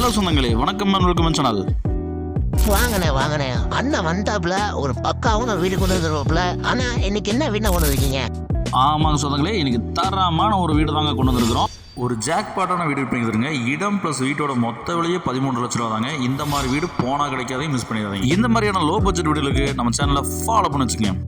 Hello சொந்தங்களே, வணக்கம் welcome channel. வாங்கண்ணே அண்ணன் வந்தாப்புல ஒரு பக்காவும் வீடு கொண்டு வந்துருவாப்புல. ஆனா இன்னைக்கு என்ன வீடு கொண்டு வந்திருக்கீங்க? ஆமாங்க சொந்தங்களே, இன்னைக்கு தரமான ஒரு வீடு தாங்க கொண்டு வந்திருக்கிறோம். ஒரு ஜாக்பாட்டான வீடு விற்பனைங்க. இடம் ப்ளஸ் வீட்டோட மொத்த விலையே 13 லட்ச ரூபா தாங்க. இந்த மாதிரி வீடு போனால் கிடைக்காதே, மிஸ் பண்ணிடாதீங்க. இந்த மாதிரியான லோ பட்ஜெட் வீடுகளுக்கு நம்ம சேனலை ஃபாலோ பண்ணி வச்சுக்கோங்க.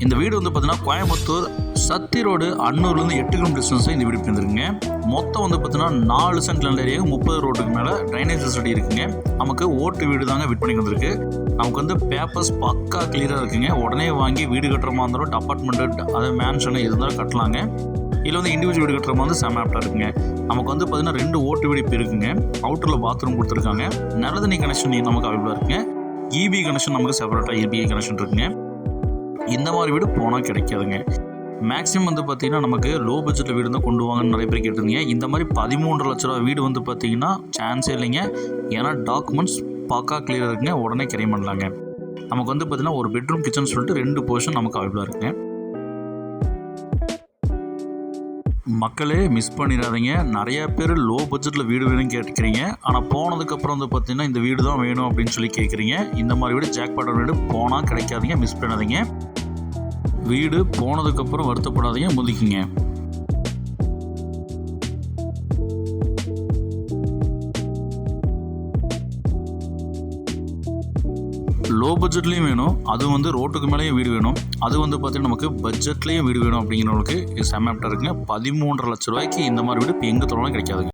இந்த வீடு வந்து பார்த்தீங்கன்னா கோயம்புத்தூர் சத்தி ரோடு அன்னூர்லேருந்து 8 கிலோமீட்டர் டிஸ்டன்ஸில் இந்த வீடு வந்துருக்குங்க. மொத்தம் வந்து பார்த்தீங்கன்னா 4 சென்ட் லேண்ட் ஏரியா, 30 ரோட்டுக்கு மேலே ட்ரைனேஜ் ஃபெசிலிட்டி இருக்குங்க. நமக்கு ஓட்டு வீடு தாங்க விற்பனை வந்திருக்கு. நமக்கு வந்து பேப்பர்ஸ் பக்கா கிளியராக இருக்குங்க. உடனே வாங்கி வீடு கட்டுற மாதிரி இருந்தாலும் அப்பார்ட்மெண்ட் அதாவது மேன்ஷன் இருந்தாலும் கட்டலாங்க. இதில் வந்து இண்டிவிஜுவல் வீடு கட்டுற மாதிரி செம ஆப்டாக இருக்குங்க. நமக்கு வந்து பார்த்தீங்கன்னா 2 ஓட்டு வீடு இப்போ இருக்குங்க. அவுட்டரில் பாத்ரூம் கொடுத்துருக்காங்க. நல்ல தண்ணி கனெக்ஷன் நமக்கு அவைலபிளாக இருக்குங்க. இபி கனெக்ஷன் நமக்கு செப்பரேட்டாக இபி கனெக்ஷன் இருக்குங்க. இந்த மாதிரி வீடு போனால் கிடைக்காதுங்க. மேக்ஸிமம் வந்து பார்த்தீங்கன்னா நமக்கு லோ பட்ஜெட்டில் வீடு தான் கொண்டு வாங்கன்னு நிறைய பேர் கேட்டிருந்தீங்க. இந்த மாதிரி 13 லட்ச ரூபா வீடு வந்து பார்த்தீங்கன்னா சான்ஸே இல்லைங்க. ஏன்னா டாக்குமெண்ட்ஸ் பக்கா கிளியராக இருக்குங்க. உடனே கிரைம் பண்ணலாங்க. நமக்கு வந்து பார்த்தீங்கன்னா ஒரு பெட்ரூம் கிச்சன் சொல்லிட்டு 2 போர்ஷன் நமக்கு அவைலபிளாக இருக்குங்க. மக்களே மிஸ் பண்ணிடாதீங்க. நிறைய பேர் லோ பட்ஜெட்டில் வீடு வேணும்னு கேட்டுக்கிறீங்க. ஆனால் போனதுக்கப்புறம் வந்து பார்த்தீங்கன்னா இந்த வீடு தான் வேணும் அப்படின்னு சொல்லி கேட்குறீங்க. இந்த மாதிரி வீடு ஜாக்பாட் வீடு போனால் கிடைக்காதீங்க, மிஸ் பண்ணாதீங்க. வீடு போனதுக்கப்புறம் வருத்தப்படாதீங்க, முதிக்குங்க. லோ பட்ஜெட்லேயும் வேணும், அது வந்து ரோட்டுக்கு மேலேயும் வீடு வேணும், அது வந்து பார்த்தீங்கன்னா நமக்கு பட்ஜெட்லேயும் வீடு வேணும் அப்படிங்கிறவங்களுக்கு இது செம்ம ஆப்டாக இருக்குங்க. 13.5 லட்ச ரூபாய்க்கு இந்த மாதிரி வீடு இப்போ எங்கே தொடர்ந்தாலும் கிடைக்காதுங்க.